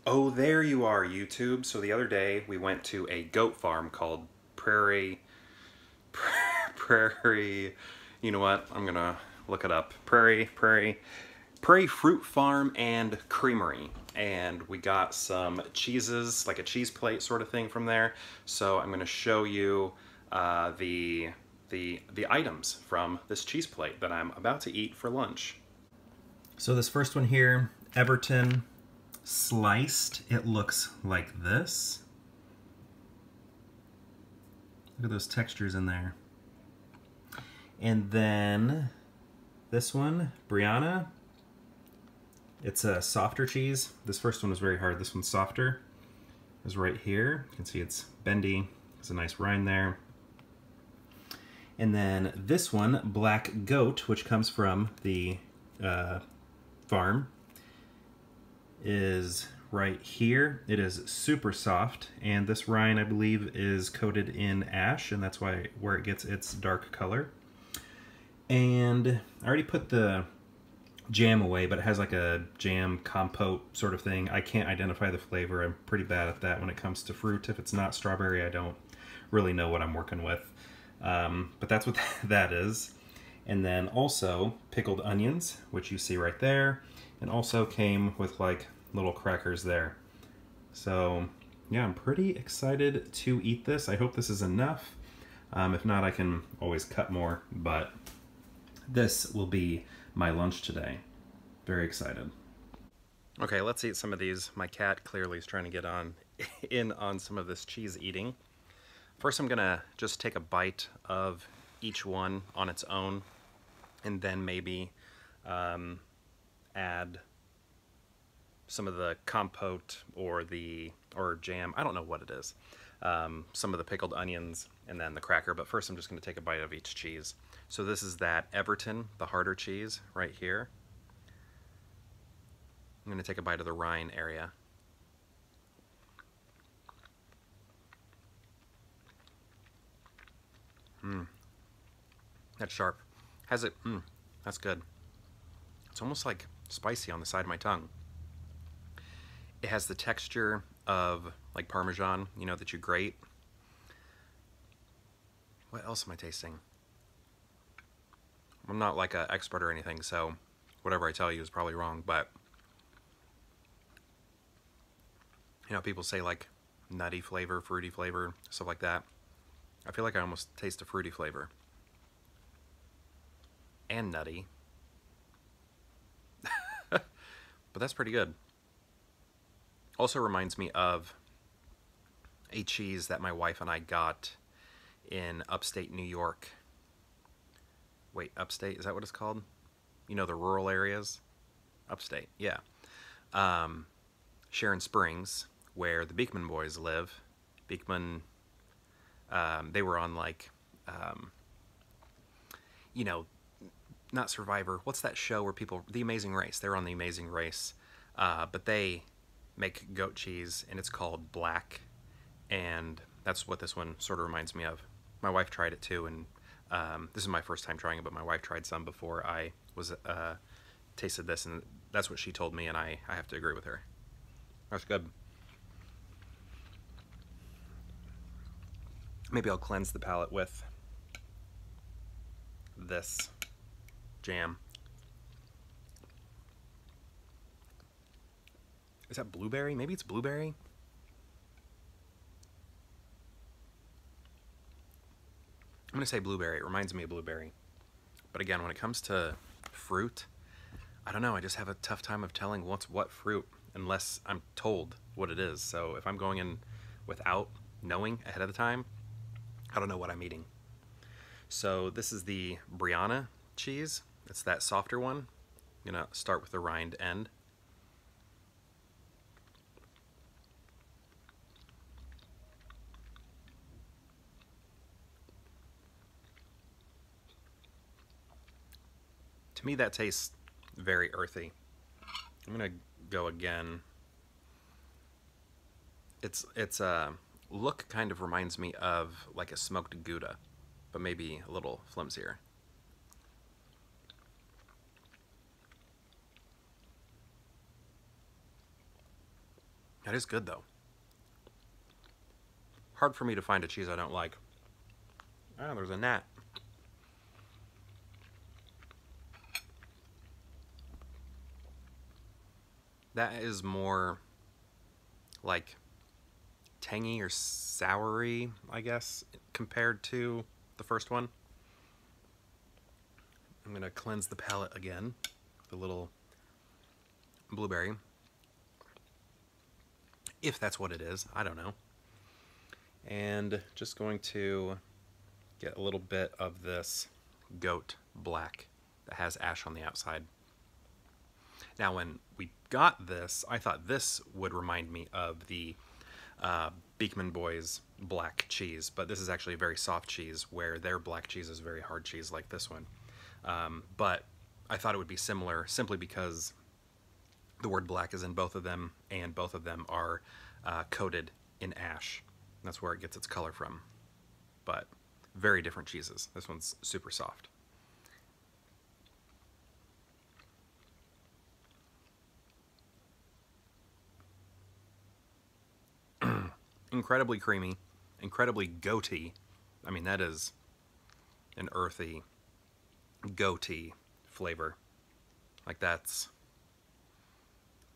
Oh, there you are, YouTube. So the other day we went to a goat farm called Prairie, Prairie, you know what? I'm gonna look it up. Prairie Fruit Farm and Creamery. And we got some cheeses, like a cheese plate sort of thing from there. So I'm gonna show you the items from this cheese plate that I'm about to eat for lunch. So this first one here, Everton sliced, it looks like this. Look at those textures in there. And then this one, Brianna, it's a softer cheese. This first one was very hard. This one's softer. It's right here. You can see it's bendy. There's a nice rind there. And then this one, Black Goat, which comes from the farm, is right here. It is super soft, and this rind, I believe, is coated in ash, and that's why where it gets its dark color. And I already put the jam away, but it has like a jam compote sort of thing. I can't identify the flavor. I'm pretty bad at that when it comes to fruit. If it's not strawberry, I don't really know what I'm working with. But that's what that is. And then also pickled onions, which you see right there, and also came with like little crackers there. So yeah, I'm pretty excited to eat this. I hope this is enough. If not, I can always cut more, but this will be my lunch today. Very excited. Okay, let's eat some of these. My cat clearly is trying to get in on some of this cheese eating. First, I'm gonna just take a bite of each one on its own, and then maybe add some of the compote or jam. I don't know what it is. Some of the pickled onions and then the cracker. But first, I'm just gonna take a bite of each cheese. So this is that Everton, the harder cheese, right here. I'm gonna take a bite of the rind area. That's sharp. Has it? That's good. It's almost like spicy on the side of my tongue. It has the texture of like Parmesan, you know, that you grate. What else am I tasting? I'm not like an expert or anything, so whatever I tell you is probably wrong, but you know, people say like nutty flavor, fruity flavor, stuff like that. I feel like I almost taste a fruity flavor. And nutty. But that's pretty good. Also reminds me of a cheese that my wife and I got in upstate New York. Wait, upstate? Is that what it's called? You know, the rural areas? Upstate, yeah. Sharon Springs, where the Beekman boys live. Beekman, they were on like, you know, not Survivor. What's that show where people, The Amazing Race. They're on The Amazing Race. But they make goat cheese, and it's called Black. And that's what this one sort of reminds me of. My wife tried it too, and this is my first time trying it, but my wife tried some before I was tasted this, and that's what she told me, and I have to agree with her. That's good. Maybe I'll cleanse the palate with this jam. Is that blueberry? Maybe it's blueberry? I'm gonna say blueberry. It reminds me of blueberry. But again, when it comes to fruit, I don't know. I just have a tough time of telling what's what fruit unless I'm told what it is. So if I'm going in without knowing ahead of the time, I don't know what I'm eating. So this is the Brianna cheese. It's that softer one. I'm gonna start with the rind end. To me, that tastes very earthy. I'm gonna go again. It's look kind of reminds me of like a smoked Gouda, but maybe a little flimsier. That is good, though. Hard for me to find a cheese I don't like. Ah, there's a gnat. That is more like tangy or soury, I guess, compared to the first one. I'm going to cleanse the palate again with a little blueberry. If that's what it is, I don't know. And just going to get a little bit of this goat black that has ash on the outside. Now, when we got this, I thought this would remind me of the Beekman Boys black cheese, but this is actually a very soft cheese, where their black cheese is very hard cheese like this one. But I thought it would be similar simply because the word black is in both of them, and both of them are coated in ash. That's where it gets its color from. But very different cheeses. This one's super soft. Incredibly creamy, incredibly goaty. I mean, that is an earthy, goaty flavor. Like that's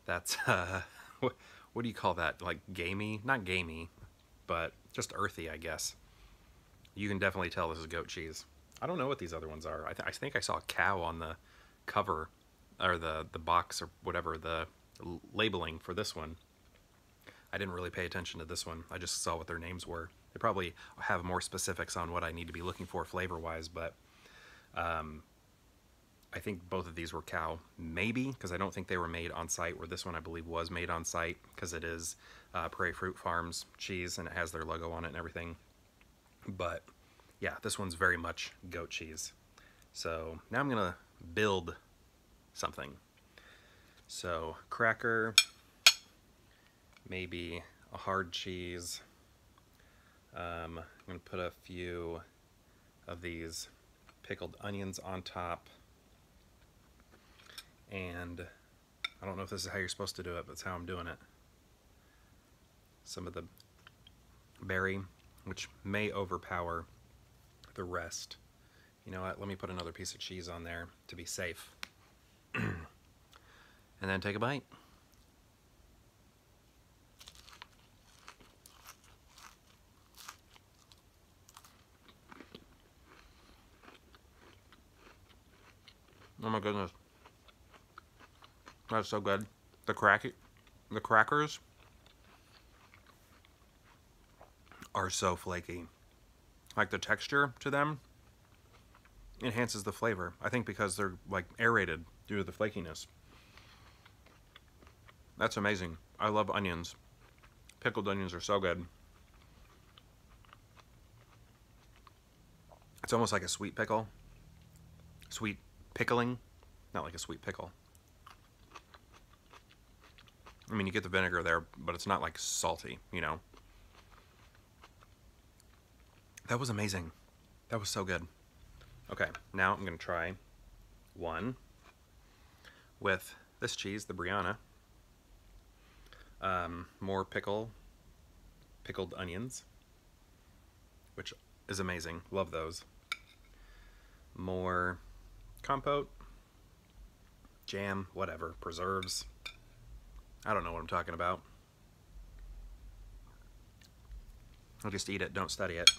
what do you call that? Like gamey? Not gamey, but just earthy, I guess. You can definitely tell this is goat cheese. I don't know what these other ones are. I think I saw a cow on the cover, or the box, or whatever, the labeling for this one. I didn't really pay attention to this one. I just saw what their names were. They probably have more specifics on what I need to be looking for flavor-wise, but I think both of these were cow, maybe, because I don't think they were made on site, where this one I believe was made on site, because it is Prairie Fruit Farms cheese, and it has their logo on it and everything. But yeah, this one's very much goat cheese. So now I'm gonna build something. So cracker, maybe a hard cheese. I'm gonna put a few of these pickled onions on top. And I don't know if this is how you're supposed to do it, but it's how I'm doing it. Some of the berry, which may overpower the rest. You know what, let me put another piece of cheese on there to be safe. And then take a bite. Oh my goodness. That's so good. The crackers are so flaky. Like, the texture to them enhances the flavor. I think because they're like aerated due to the flakiness. That's amazing. I love onions. Pickled onions are so good. It's almost like a sweet pickle. Sweet pickling, not like a sweet pickle. I mean, you get the vinegar there, but it's not like salty, you know? That was amazing. That was so good. Okay, now I'm gonna try one with this cheese, the Brianna. More pickled onions, which is amazing. Love those. More compote, jam, whatever, preserves. I don't know what I'm talking about. I'll just eat it, don't study it.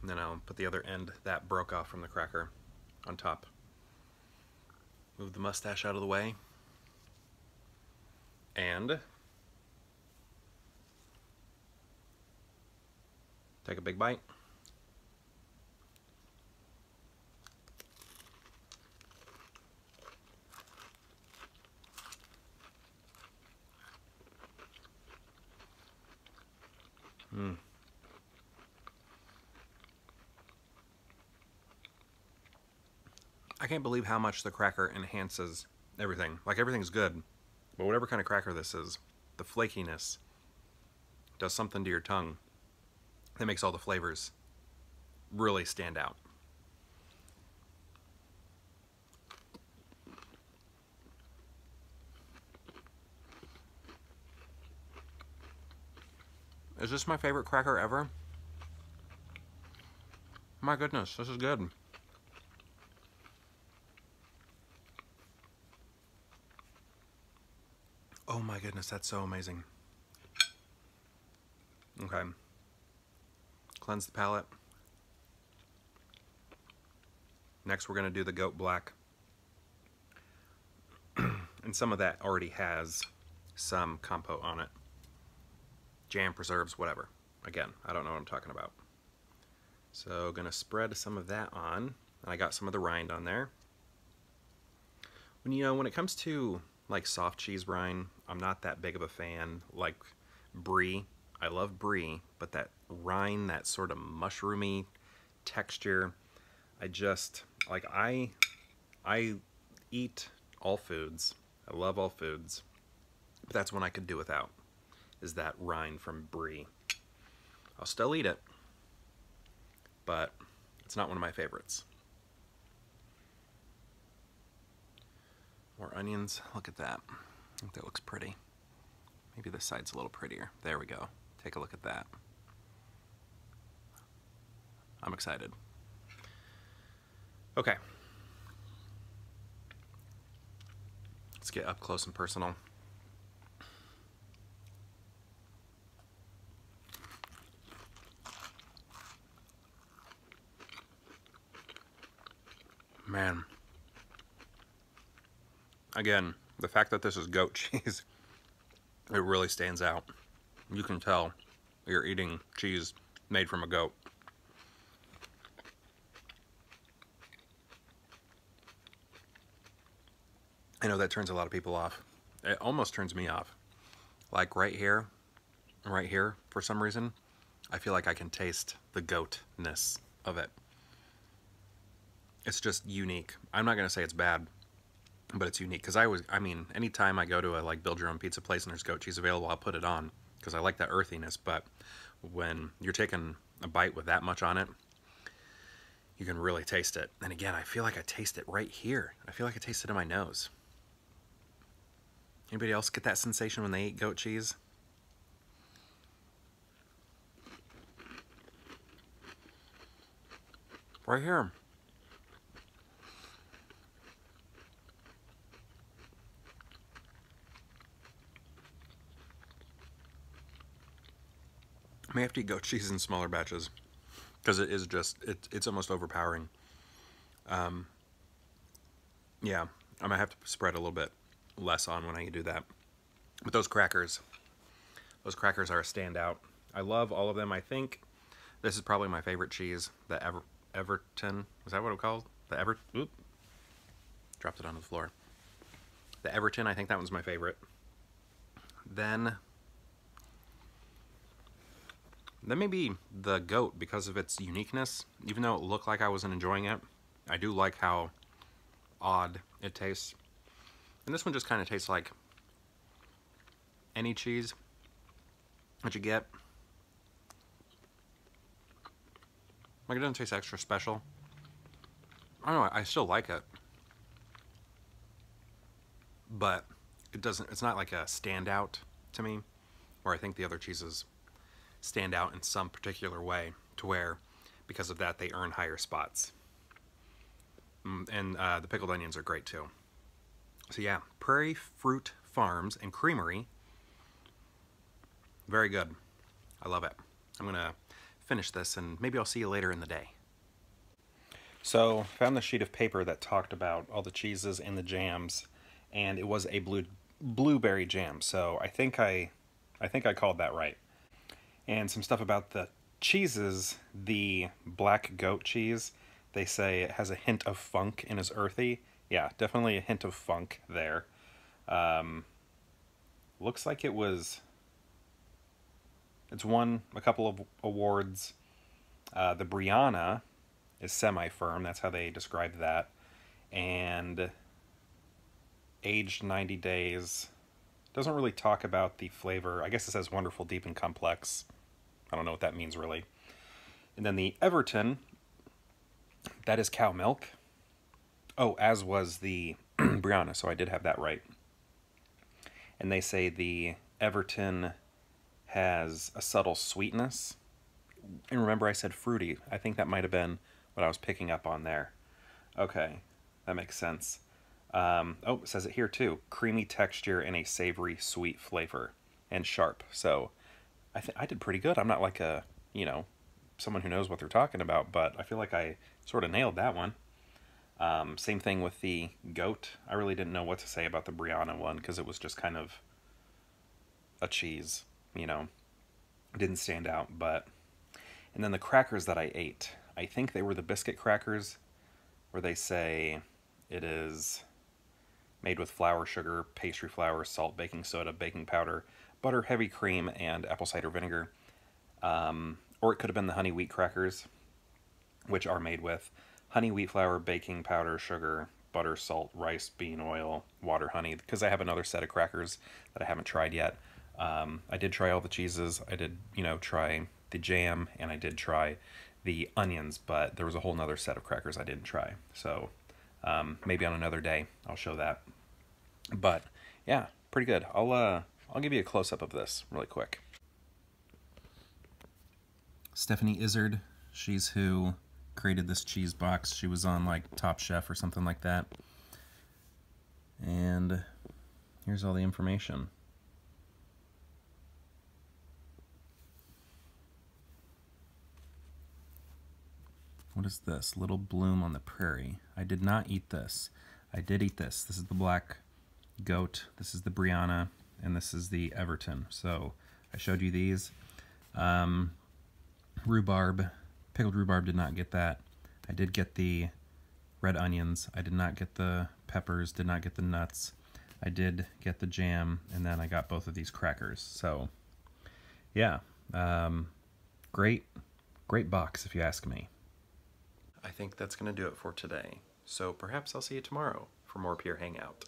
And then I'll put the other end that broke off from the cracker on top. Move the mustache out of the way. And take a big bite. I can't believe how much the cracker enhances everything. Like, everything's good, but whatever kind of cracker this is, the flakiness does something to your tongue that makes all the flavors really stand out. Is this my favorite cracker ever? My goodness, this is good. Oh my goodness, that's so amazing. Okay. Cleanse the palate. Next, we're going to do the goat black. And some of that already has some compote on it. Jam, preserves, whatever. Again, I don't know what I'm talking about. So, going to spread some of that on. I got some of the rind on there. When it comes to like soft cheese rind, I'm not that big of a fan. Like brie, I love brie, but that rind, that sort of mushroomy texture, I eat all foods. I love all foods, but that's one I could do without, is that rind from brie. I'll still eat it, but it's not one of my favorites. More onions. Look at that. I think that looks pretty. Maybe this side's a little prettier. There we go. Take a look at that. I'm excited. Okay. Let's get up close and personal. Man. Again, the fact that this is goat cheese, it really stands out. You can tell you're eating cheese made from a goat. I know that turns a lot of people off. It almost turns me off. Like right here, for some reason, I feel like I can taste the goatness of it. It's just unique. I'm not gonna say it's bad, but it's unique. Because anytime I go to a like build your own pizza place and there's goat cheese available, I'll put it on because I like that earthiness. But when you're taking a bite with that much on it, you can really taste it. And again, I feel like I taste it right here. I feel like I taste it in my nose. Anybody else get that sensation when they eat goat cheese? Right here. I may have to eat goat cheese in smaller batches because it is just, it's almost overpowering. Yeah, I might have to spread a little bit less on when I do that. But those crackers are a standout. I love all of them. I think this is probably my favorite cheese, the Everton. Is that what it's called? Oop. Dropped it on the floor. The Everton, I think that one's my favorite. Then maybe the goat, because of its uniqueness. Even though it looked like I wasn't enjoying it, I do like how odd it tastes. And this one just kind of tastes like any cheese that you get. Like, it doesn't taste extra special. I don't know, I still like it. But it's not like a standout to me, where I think the other cheeses stand out in some particular way to where, because of that, they earn higher spots. And the pickled onions are great too. So yeah, Prairie Fruit Farms and Creamery. Very good. I love it. I'm gonna finish this and maybe I'll see you later in the day. So, found the sheet of paper that talked about all the cheeses and the jams, and it was a blueberry jam. So I think I called that right. And some stuff about the cheeses. The black goat cheese, they say it has a hint of funk and is earthy. Yeah, definitely a hint of funk there. Looks like it's won a couple of awards. The Brianna is semi-firm, that's how they describe that. And aged 90 days. Doesn't really talk about the flavor. I guess it says wonderful, deep, and complex. I don't know what that means, really. And then the Everton, that is cow milk. Oh, as was the Brianna, so I did have that right. And they say the Everton has a subtle sweetness. And remember I said fruity. I think that might have been what I was picking up on there. Okay, that makes sense. Oh, it says it here too. Creamy texture and a savory, sweet flavor. And sharp. So I think I did pretty good. I'm not like a, someone who knows what they're talking about, but I feel like I sort of nailed that one. Same thing with the goat. I really didn't know what to say about the Brianna one because it was just kind of a cheese, It didn't stand out, but... And then the crackers that I ate, I think they were the biscuit crackers, where they say it is made with flour, sugar, pastry flour, salt, baking soda, baking powder, butter, heavy cream, and apple cider vinegar. Or it could have been the honey wheat crackers, which are made with honey wheat flour, baking powder, sugar, butter, salt, rice, bean oil, water, honey, because I have another set of crackers that I haven't tried yet. I did try all the cheeses. I did, try the jam, and I did try the onions, but there was a whole nother set of crackers I didn't try. So maybe on another day I'll show that. But yeah, pretty good. I'll give you a close-up of this really quick. Stephanie Izard, she's who created this cheese box. She was on like Top Chef or something like that. And here's all the information. What is this? Little Bloom on the Prairie. I did not eat this. I did eat this. This is the black goat. This is the Brianna. And this is the Everton. So I showed you these. Rhubarb. Pickled rhubarb, did not get that. I did get the red onions. I did not get the peppers. Did not get the nuts. I did get the jam. And then I got both of these crackers. So yeah. Great box if you ask me. I think that's going to do it for today, so perhaps I'll see you tomorrow for more Pure Hangout.